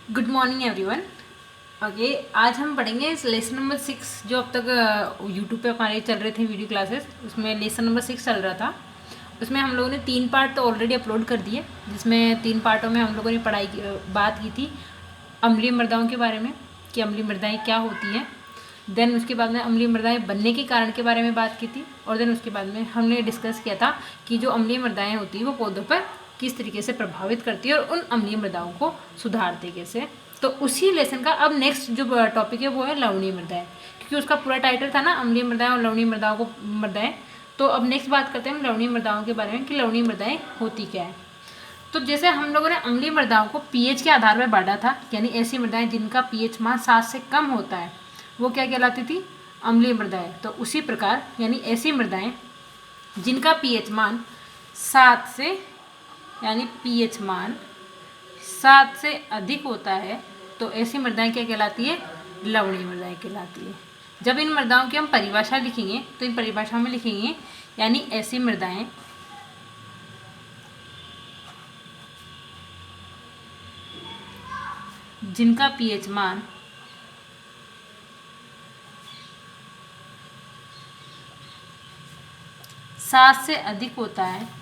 Good morning everyone. Okay, आज हम पढ़ेंगे लेसन नंबर 6 जो अब तक यूट्यूब पे हमारे चल रहे थे वीडियो क्लासेस। उसमें लेसन नंबर 6 चल रहा था। उसमें हम लोगों ने 3 पार्ट तो ऑलरेडी अपलोड कर दिए, जिसमें 3 पार्टों में हम लोगों ने बात की थी अम्लीय मृदाओं के बारे में कि अम्लीय मृदाएँ क्या होती हैं। देन उसके बाद में अम्लीय मृदाएँ बनने के कारण के बारे में बात की थी। और देन उसके बाद में हमने डिस्कस किया था कि जो अम्लीय मृदाएँ होती हैं वो पौधों पर किस तरीके से प्रभावित करती है और उन अम्लीय मृदाओं को सुधारते कैसे। तो उसी लेसन का अब नेक्स्ट जो टॉपिक है वो है लवणीय मृदाएँ, क्योंकि उसका पूरा टाइटल था ना अम्लीय मृदाएँ और लवणीय मृदाओं को मृदाएँ। तो अब नेक्स्ट बात करते हैं हम लवणीय मृदाओं के बारे में कि लवणीय मृदाएँ होती क्या है। तो जैसे हम लोगों ने अम्लीय मृदाओं को पीएच के आधार पर बांटा था, यानी ऐसी मृदाएँ जिनका पीएच मान 7 से कम होता है वो क्या कहलाती थी, अम्लीय मृदाएँ। तो उसी प्रकार यानी ऐसी मृदाएँ जिनका पीएच मान 7 से यानी पीएच मान 7 से अधिक होता है तो ऐसी मृदाएँ क्या कहलाती है, लवणीय मृदाएँ कहलाती है। जब इन मृदाओं की हम परिभाषा लिखेंगे तो इन परिभाषा में लिखेंगे यानी ऐसी मृदाएँ जिनका पीएच मान 7 से अधिक होता है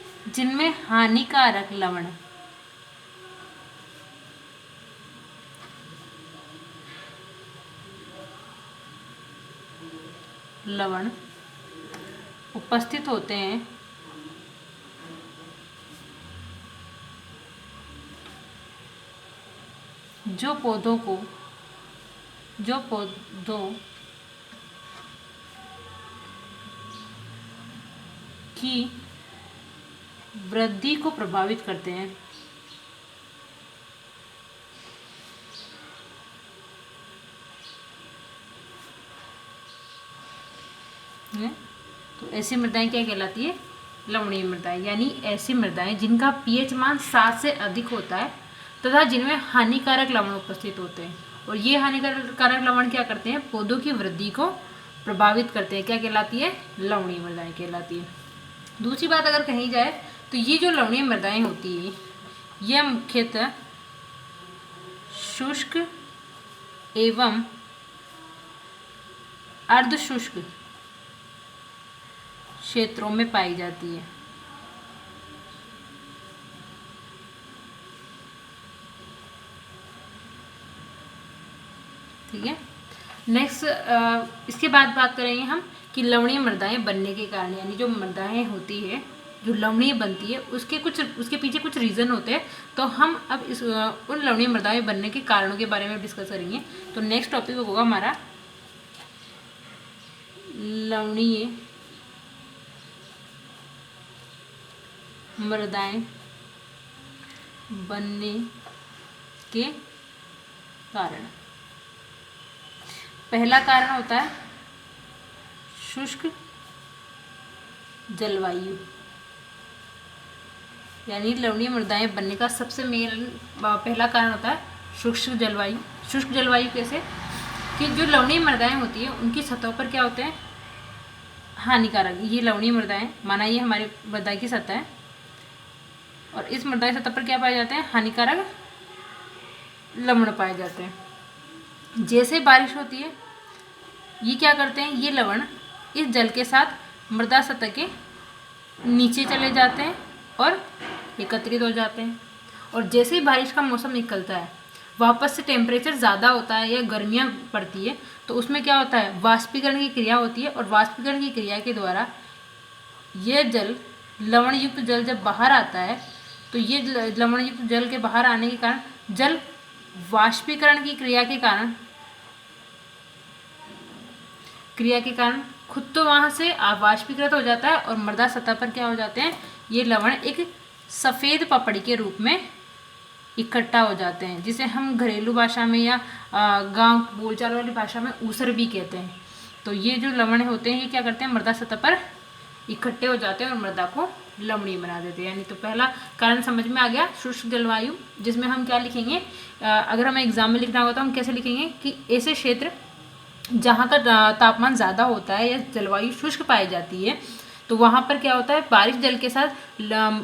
तथा जिनमें हानिकारक लवण उपस्थित होते हैं जो पौधों की वृद्धि को प्रभावित करते हैं। तो ऐसी मृदाएं क्या कहलाती है, लवणीय मृदाएं। यानी ऐसी मृदाएं जिनका पीएच मान 7 से अधिक होता है तथा जिनमें हानिकारक लवण उपस्थित होते हैं। और ये हानिकारक लवण क्या करते हैं, पौधों की वृद्धि को प्रभावित करते हैं। क्या कहलाती है, लवणीय मृदाएं कहलाती है। दूसरी बात अगर कही जाए तो ये जो लवणीय मृदाएं होती है यह मुख्यतः शुष्क एवं अर्धशुष्क क्षेत्रों में पाई जाती है। ठीक है। नेक्स्ट इसके बाद बात करेंगे हम कि लवणीय मृदाएं बनने के कारण, यानी जो मृदाएं होती है जो लवणीय बनती है उसके पीछे कुछ रीज़न होते हैं। तो हम अब उन लवणीय मृदाएं बनने के कारणों के बारे में डिस्कस करेंगे। तो नेक्स्ट टॉपिक होगा हमारा लवणीय मृदाएं बनने के कारण। पहला कारण होता है शुष्क जलवायु, यानी लवणीय मृदाएं बनने का सबसे मेन पहला कारण होता है शुष्क जलवायु। शुष्क जलवायु कैसे कि जो लवणीय मृदाएं होती है उनकी सतहों पर क्या होते हैं, हानिकारक। ये लवणीय मृदाएं माना ये हमारी मृदा की सतह है और इस मृदा की सतह पर क्या पाए जाते हैं, हानिकारक लवण पाए जाते हैं। जैसे बारिश होती है ये क्या करते हैं, ये लवण इस जल के साथ मृदा सतह के नीचे चले जाते हैं और एकत्रित हो जाते हैं। और जैसे ही बारिश का मौसम निकलता है वापस से टेम्परेचर ज़्यादा होता है या गर्मियाँ पड़ती है तो उसमें क्या होता है, वाष्पीकरण की क्रिया होती है। और वाष्पीकरण की क्रिया के द्वारा यह जल लवण युक्त जल जब बाहर आता है तो ये लवण युक्त जल के बाहर आने के कारण जल वाष्पीकरण की क्रिया के कारण खुद तो वहाँ से वाष्पीकृत हो जाता है और मृदा सतह पर क्या हो जाते हैं, ये लवण एक सफ़ेद पपड़ी के रूप में इकट्ठा हो जाते हैं, जिसे हम घरेलू भाषा में या गांव बोलचाल वाली भाषा में ऊसर भी कहते हैं। तो ये जो लवण होते हैं ये क्या करते हैं, मृदा सतह पर इकट्ठे हो जाते हैं और मृदा को लवणीय बना देते हैं। यानी तो पहला कारण समझ में आ गया, शुष्क जलवायु, जिसमें हम क्या लिखेंगे, अगर हमें एग्जाम में लिखना होगा तो हम कैसे लिखेंगे कि ऐसे क्षेत्र जहाँ का तापमान ज़्यादा होता है या जलवायु शुष्क पाई जाती है, तो वहाँ पर क्या होता है, बारिश जल के साथ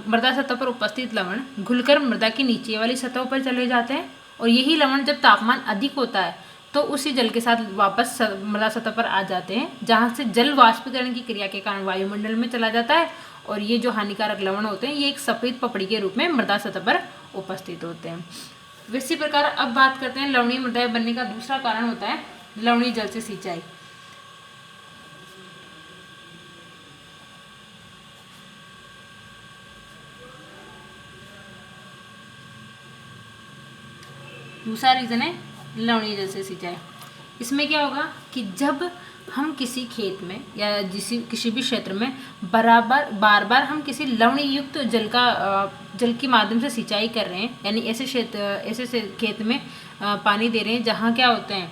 मृदा सतह पर उपस्थित लवण घुलकर मृदा की नीचे वाली सतह पर चले जाते हैं, और यही लवण जब तापमान अधिक होता है तो उसी जल के साथ वापस मृदा सतह पर आ जाते हैं, जहाँ से जल वाष्पीकरण की क्रिया के कारण वायुमंडल में चला जाता है, और ये जो हानिकारक लवण होते हैं ये एक सफ़ेद पपड़ी के रूप में मृदा सतह पर उपस्थित होते हैं। इसी प्रकार अब बात करते हैं लवणीय मृदाएं बनने का दूसरा कारण होता है लवणीय जल से सिंचाई। दूसरा रीज़न है लवणीय जल से सिंचाई। इसमें क्या होगा कि जब हम किसी खेत में या किसी भी क्षेत्र में बार बार हम किसी लवणीय युक्त जल के माध्यम से सिंचाई कर रहे हैं, यानी ऐसे खेत में पानी दे रहे हैं जहाँ क्या होते हैं,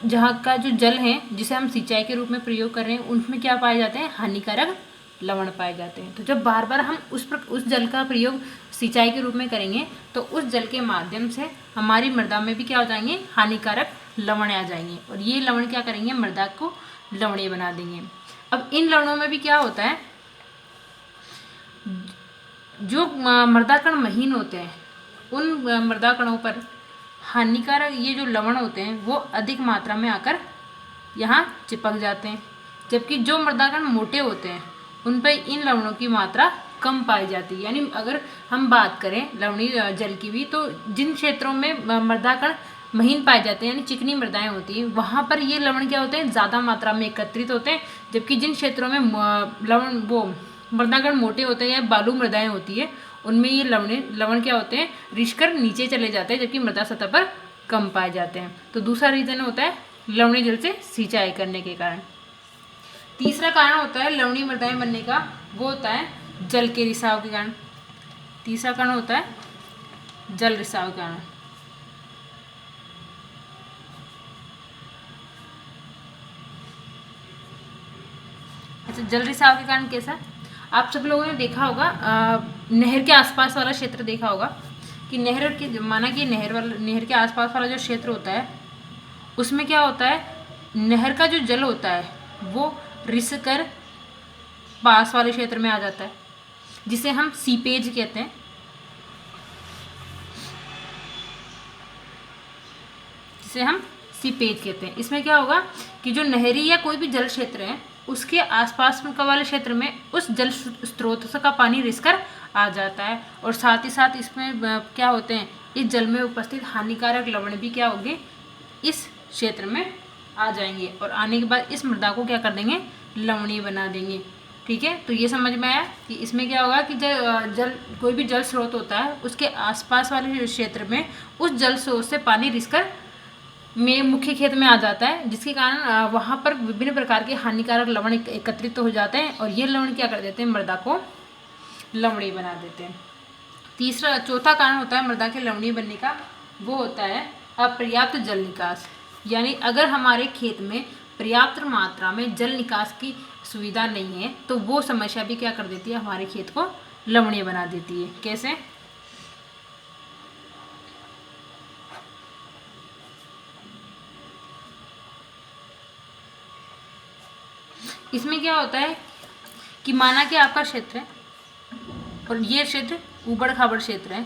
जहाँ का जो जल है जिसे हम सिंचाई के रूप में प्रयोग कर रहे हैं उनमें क्या पाए जाते हैं, हानिकारक लवण पाए जाते हैं। तो जब बार बार हम उस जल का प्रयोग सिंचाई के रूप में करेंगे तो उस जल के माध्यम से हमारी मृदा में भी क्या हो जाएंगे, हानिकारक लवण आ जाएंगे, और ये लवण क्या करेंगे, मृदा को लवणीय बना देंगे। अब इन लवणों में भी क्या होता है, जो मृदा कण महीन होते हैं उन मृदा कणों पर हानिकारक ये जो लवण होते हैं वो अधिक मात्रा में आकर यहाँ चिपक जाते हैं, जबकि जो मृदा कण मोटे होते हैं उन पर इन लवणों की मात्रा कम पाई जाती है। यानी अगर हम बात करें लवणीय जल की भी, तो जिन क्षेत्रों में मृदा कण महीन पाए जाते हैं यानी चिकनी मृदाएं होती हैं वहाँ पर ये लवण क्या होते हैं, ज़्यादा मात्रा में एकत्रित होते हैं, जबकि जिन क्षेत्रों में मृदा कण मोटे होते हैं या बालू मृदाएं होती है उनमें ये लवण क्या होते हैं, रिसकर नीचे चले जाते हैं, जबकि मृदा सतह पर कम पाए जाते हैं। तो दूसरा रीज़न होता है लवणीय जल से सिंचाई करने के कारण। तीसरा कारण होता है लवणीय मृदाएं बनने का, वो होता है जल के रिसाव के कारण। तीसरा कारण होता है जल रिसाव के कारण। अच्छा, जल रिसाव के कारण कैसा, आप सब लोगों ने देखा होगा, नहर के आसपास वाला क्षेत्र देखा होगा कि माना कि नहर के आसपास वाला जो क्षेत्र होता है उसमें क्या होता है, नहर का जो जल होता है वो रिस कर पास वाले क्षेत्र में आ जाता है, जिसे हम सीपेज कहते हैं। इसमें क्या होगा कि जो नहरी या कोई भी जल क्षेत्र है उसके आसपास वाले क्षेत्र में उस जल स्रोत का पानी रिस कर आ जाता है, और साथ ही साथ इसमें क्या होते हैं, इस जल में उपस्थित हानिकारक लवण भी क्या होंगे, इस क्षेत्र में आ जाएंगे, और आने के बाद इस मृदा को क्या कर देंगे, लवणीय बना देंगे। ठीक है, तो ये समझ में आया कि इसमें क्या होगा कि कोई भी जल स्रोत होता है उसके आसपास वाले क्षेत्र में उस जल स्रोत से पानी रिसकर मुख्य खेत में आ जाता है, जिसके कारण वहाँ पर विभिन्न प्रकार के हानिकारक लवण एकत्रित हो जाते हैं, और ये लवण क्या कर देते हैं, मृदा को लवणीय बना देते हैं। चौथा कारण होता है मृदा के लवणीय बनने का, वो होता है अपर्याप्त जल निकास। यानी अगर हमारे खेत में पर्याप्त मात्रा में जल निकास की सुविधा नहीं है तो वो समस्या भी क्या कर देती है, हमारे खेत को लवणीय बना देती है। कैसे, इसमें क्या होता है कि माना कि आपका क्षेत्र है और ये क्षेत्र ऊबड़ खाबड़ क्षेत्र है,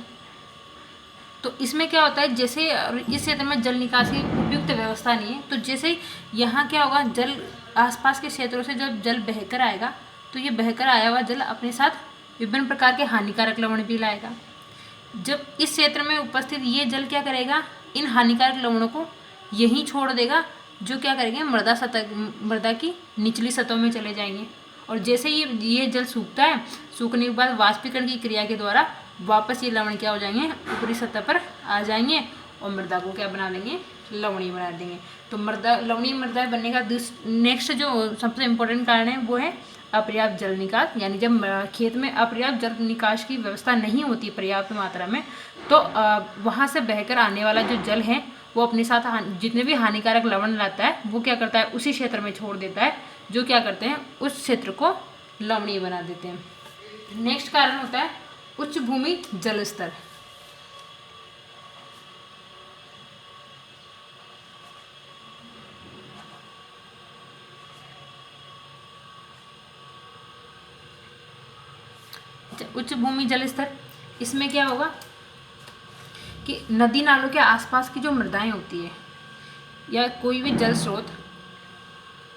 तो इसमें क्या होता है, जैसे इस क्षेत्र में जल निकास की उपयुक्त व्यवस्था नहीं है, तो जैसे यहाँ क्या होगा, जल आसपास के क्षेत्रों से जब जल बहकर आएगा तो ये बहकर आया हुआ जल अपने साथ विभिन्न प्रकार के हानिकारक लवण भी लाएगा। जब इस क्षेत्र में उपस्थित ये जल क्या करेगा, इन हानिकारक लवणों को यहीं छोड़ देगा, जो क्या करेंगे, मृदा की निचली सतहों में चले जाएंगे, और जैसे ये जल सूखता है, सूखने के बाद वाष्पीकरण की क्रिया के द्वारा वापस ये लवण क्या हो जाएंगे, ऊपरी सतह पर आ जाएंगे और मृदा को क्या बना देंगे, लवणीय बना देंगे। तो लवणीय मृदा बनने का नेक्स्ट जो सबसे इम्पोर्टेंट कारण है वो है अपर्याप्त जल निकास। यानी जब खेत में अपर्याप्त जल निकास की व्यवस्था नहीं होती पर्याप्त मात्रा में, तो वहाँ से बहकर आने वाला जो जल है वो अपने साथ जितने भी हानिकारक लवण लाता है वो क्या करता है, उसी क्षेत्र में छोड़ देता है, जो क्या करते हैं, उस क्षेत्र को लवणीय बना देते हैं। नेक्स्ट कारण होता है उच्च भूमि जल स्तर। उच्च भूमि जल स्तर, इसमें क्या होगा कि नदी नालों के आसपास की जो मृदाएं होती है या कोई भी जल स्रोत,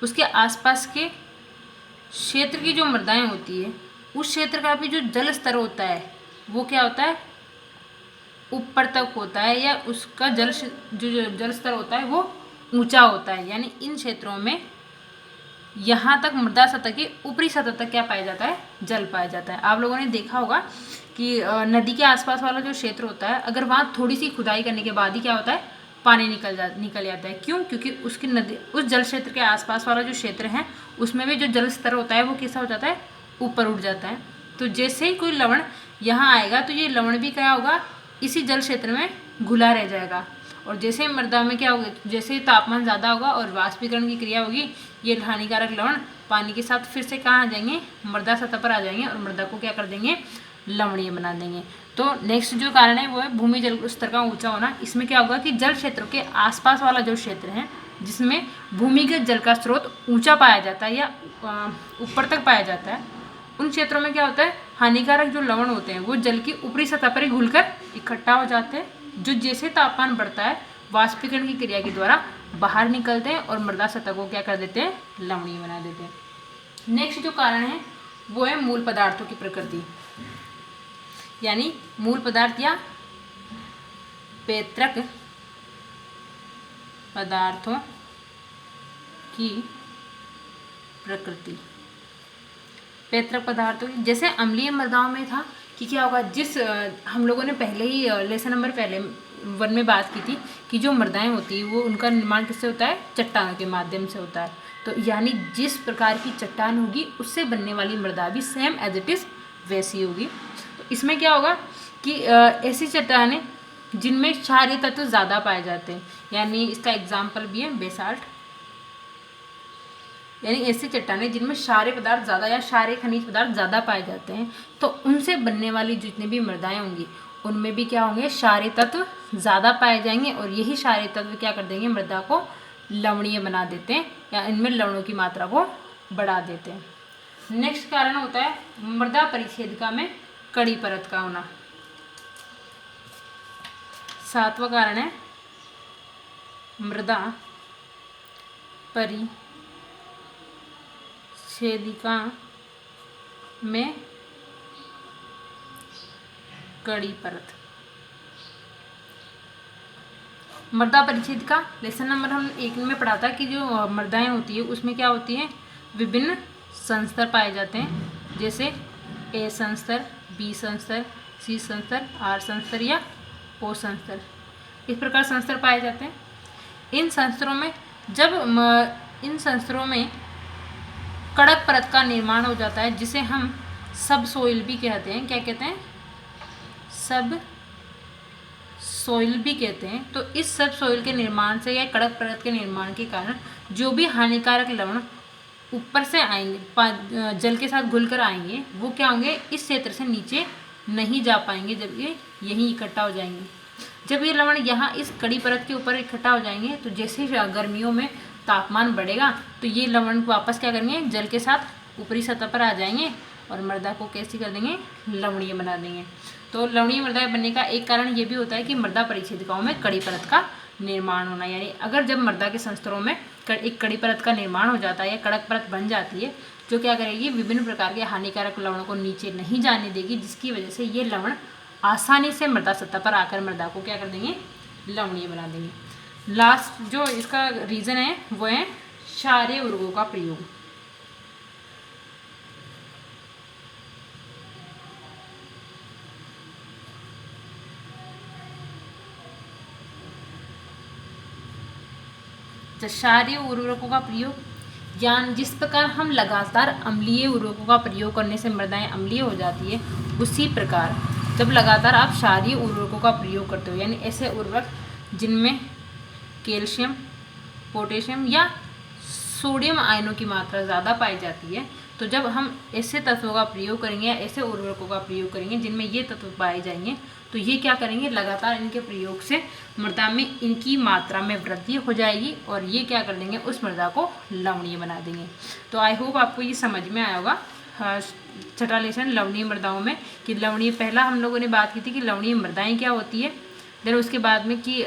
उसके आसपास के क्षेत्र की जो मृदाएं होती है, उस क्षेत्र का भी जो जल स्तर होता है वो क्या होता है, ऊपर तक होता है, या उसका जो जल स्तर होता है वो ऊंचा होता है। यानी इन क्षेत्रों में यहाँ तक मृदा सतह की ऊपरी सतह तक क्या पाया जाता है, जल पाया जाता है। आप लोगों ने देखा होगा कि नदी के आसपास वाला जो क्षेत्र होता है, अगर वहाँ थोड़ी सी खुदाई करने के बाद ही क्या होता है, पानी निकल जाता है। क्यों? क्योंकि उसकी नदी, उस जल क्षेत्र के आसपास वाला जो क्षेत्र है उसमें भी जो जल स्तर होता है वो कैसा हो जाता है, ऊपर उठ जाता है। तो जैसे ही कोई लवण यहाँ आएगा तो ये लवण भी क्या होगा, इसी जल क्षेत्र में घुला रह जाएगा। और जैसे मृदा में क्या होगा, जैसे तापमान ज़्यादा होगा और वाष्पीकरण की क्रिया होगी, ये हानिकारक लवण पानी के साथ फिर से कहाँ आ जाएंगे, मृदा सतह पर आ जाएंगे और मृदा को क्या कर देंगे, लवणीय बना देंगे। तो नेक्स्ट जो कारण है वो है भूमि जल स्तर का ऊंचा होना। इसमें क्या होगा कि जल क्षेत्रों के आसपास वाला जो क्षेत्र है जिसमें भूमिगत जल का स्रोत ऊंचा पाया जाता है या ऊपर तक पाया जाता है, उन क्षेत्रों में क्या होता है, हानिकारक जो लवण होते हैं वो जल की ऊपरी सतह पर ही घुलकर इकट्ठा हो जाते हैं, जो जैसे तापमान बढ़ता है वाष्पीकरण की क्रिया के द्वारा बाहर निकलते हैं और मृदा सतह को क्या कर देते हैं, लवणीय बना देते हैं। नेक्स्ट जो कारण है वो है मूल पदार्थों की प्रकृति, यानी मूल पदार्थ या पैतृक पदार्थों की प्रकृति। पैतृक पदार्थों की, जैसे अम्लीय मृदाओं में था कि क्या होगा, जिस हम लोगों ने पहले ही लेसन नंबर 1 में बात की थी कि जो मृदाएं होती है वो उनका निर्माण किससे होता है, चट्टानों के माध्यम से होता है। तो यानी जिस प्रकार की चट्टान होगी उससे बनने वाली मृदा भी सेम एज इट इज़ वैसी होगी। तो इसमें क्या होगा कि ऐसी चट्टानें जिनमें क्षारीय तत्व ज़्यादा पाए जाते हैं, यानी इसका एग्जाम्पल भी है बेसाल्ट, यानी ऐसी चट्टानें जिनमें क्षारीय पदार्थ ज़्यादा या क्षारीय खनिज पदार्थ ज़्यादा पाए जाते हैं, तो उनसे बनने वाली जितनी भी मृदाएं होंगी उनमें भी क्या होंगे, क्षारीय तत्व ज़्यादा पाए जाएंगे और यही क्षारीय तत्व क्या कर देंगे, मृदा को लवणीय बना देते हैं या इनमें लवणों की मात्रा को बढ़ा देते हैं। नेक्स्ट कारण होता है मृदा परिच्छेदिका में कड़ी परत का होना। 7वां कारण है मृदा परिच्छेदिका में कड़ी परत। मृदा परिच्छेदिका लेसन नंबर हम 1 में पढ़ा था कि जो मृदाएं होती है उसमें क्या होती है, विभिन्न संस्तर पाए जाते हैं, जैसे ए संस्तर, बी संस्तर, सी संस्तर, आर संस्तर या ओ संस्तर, इस प्रकार संस्तर पाए जाते हैं। इन संस्तरों में इन संस्तरों में कड़क परत का निर्माण हो जाता है, जिसे हम सब सोइल भी कहते हैं। क्या कहते हैं, सब सोइल भी कहते हैं। तो इस सब सोइल के निर्माण से या कड़क परत के निर्माण के कारण जो भी हानिकारक लवण ऊपर से आएंगे, जल के साथ घुलकर आएंगे, वो क्या होंगे, इस क्षेत्र से नीचे नहीं जा पाएंगे, जब ये यहीं इकट्ठा हो जाएंगे। जब ये लवण यहाँ इस कड़ी परत के ऊपर इकट्ठा हो जाएंगे तो जैसे गर्मियों में तापमान बढ़ेगा तो ये लवण वापस क्या करेंगे, जल के साथ ऊपरी सतह पर आ जाएंगे और मृदा को कैसी कर देंगे, लवणीय बना देंगे। तो लवणीय मृदा बनने का एक कारण ये भी होता है कि मृदा परिच्छेदिकाओं में कड़ी परत का निर्माण होना, यानी अगर जब मृदा के संस्तरों में एक कड़ी परत का निर्माण हो जाता है या कड़क परत बन जाती है, जो क्या करेगी, विभिन्न प्रकार के हानिकारक लवणों को नीचे नहीं जाने देगी, जिसकी वजह से ये लवण आसानी से मृदा सतह पर आकर मृदा को क्या कर देंगे, लवणीय बना देंगे। लास्ट जो इसका रीज़न है वो है क्षारीय उर्वरकों का प्रयोग। क्षारीय उर्वरकों का प्रयोग, यानी जिस प्रकार हम लगातार अम्लीय उर्वरकों का प्रयोग करने से मृदाएं अम्लीय हो जाती है, उसी प्रकार जब लगातार आप क्षारीय उर्वरकों का प्रयोग करते हो, यानी ऐसे उर्वरक जिनमें कैल्शियम, पोटेशियम या सोडियम आयनों की मात्रा ज़्यादा पाई जाती है, तो जब हम ऐसे तत्वों का प्रयोग करेंगे या ऐसे उर्वरकों का प्रयोग करेंगे जिनमें ये तत्व पाए जाएंगे, तो ये क्या करेंगे, लगातार इनके प्रयोग से मृदा में इनकी मात्रा में वृद्धि हो जाएगी और ये क्या कर देंगे, उस मृदा को लवणीय बना देंगे। तो आई होप आपको ये समझ में आया होगा छठा लेसन लवणीय मृदाओं में कि लवणीय, पहला हम लोगों ने बात की थी कि लवणीय मृदाएं क्या होती है, देन उसके बाद में कि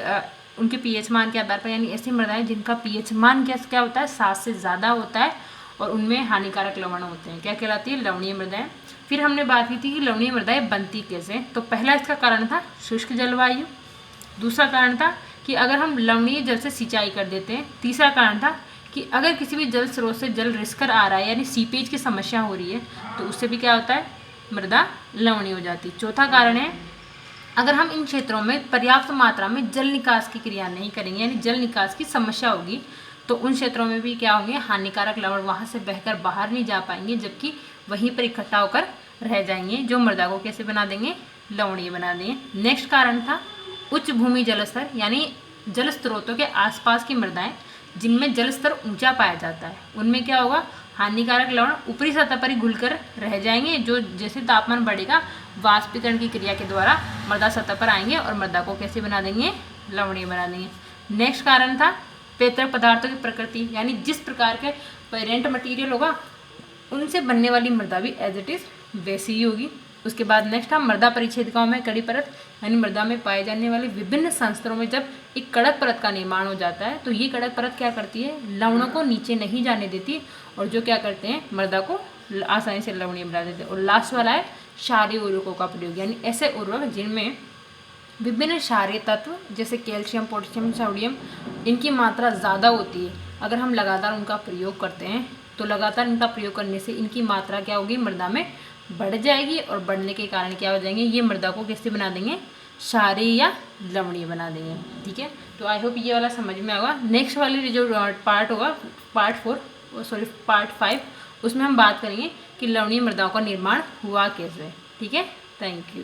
उनके पीएच मान के आधार पर, यानी ऐसी मृदाएं जिनका पीएच मान क्या होता है, 7 से ज़्यादा होता है और उनमें हानिकारक लवण होते हैं, क्या कहलाती है, लवणीय मृदाएं। फिर हमने बात की थी कि लवणीय मृदाएं बनती कैसे, तो पहला इसका कारण था शुष्क जलवायु, दूसरा कारण था कि अगर हम लवणीय जल से सिंचाई कर देते हैं, तीसरा कारण था कि अगर किसी भी जल स्रोत से जल रिसकर आ रहा है यानी सीपेज की समस्या हो रही है तो उससे भी क्या होता है, मृदा लवणीय हो जाती है। चौथा कारण है अगर हम इन क्षेत्रों में पर्याप्त मात्रा में जल निकास की क्रिया नहीं करेंगे यानी जल निकास की समस्या होगी तो उन क्षेत्रों में भी क्या होंगे, हानिकारक लवण वहाँ से बहकर बाहर नहीं जा पाएंगे जबकि वहीं पर इकट्ठा होकर रह जाएंगे जो मृदा को कैसे बना देंगे, लवणीय बना देंगे। नेक्स्ट कारण था उच्च भूमि जल स्तर, यानी जल स्रोतों के आसपास की मृदाएं जिनमें जल स्तर ऊंचा पाया जाता है उनमें क्या होगा, हानिकारक लवण ऊपरी सतह पर ही घुलकर रह जाएंगे, जो जैसे तापमान बढ़ेगा वाष्पीकरण की क्रिया के द्वारा मृदा सतह पर आएंगे और मृदा को कैसे बना देंगे, लवणीय बना देंगे। नेक्स्ट कारण था पैतृक पदार्थों की प्रकृति, यानी जिस प्रकार के पेरेंट मटेरियल होगा उनसे बनने वाली मृदा भी एज इट इज वैसी ही होगी। उसके बाद नेक्स्ट हम मृदा परिच्छेदिकाओं में कड़ी परत, यानी मृदा में पाए जाने वाले विभिन्न संस्तरों में जब एक कड़क परत का निर्माण हो जाता है तो ये कड़क परत क्या करती है, लवणों को नीचे नहीं जाने देती और जो क्या करते हैं, मृदा को आसानी से लवणीय बना देते हैं। और लास्ट वाला है क्षारीय उर्वरकों का प्रयोग, यानी ऐसे उर्वरक जिनमें विभिन्न क्षारीय तत्व जैसे कैल्शियम, पोटेशियम, सोडियम, इनकी मात्रा ज़्यादा होती है। अगर हम लगातार उनका प्रयोग करते हैं तो लगातार इनका प्रयोग करने से इनकी मात्रा क्या होगी, मृदा में बढ़ जाएगी और बढ़ने के कारण क्या हो जाएंगे, ये मृदा को कैसे बना देंगे, क्षारीय या लवणीय बना देंगे। ठीक है, तो आई होप ये वाला समझ में आएगा। नेक्स्ट वाली जो पार्ट होगा, पार्ट 5, उसमें हम बात करेंगे कि लवणीय मृदाओं का निर्माण हुआ कैसे। ठीक है, थैंक यू।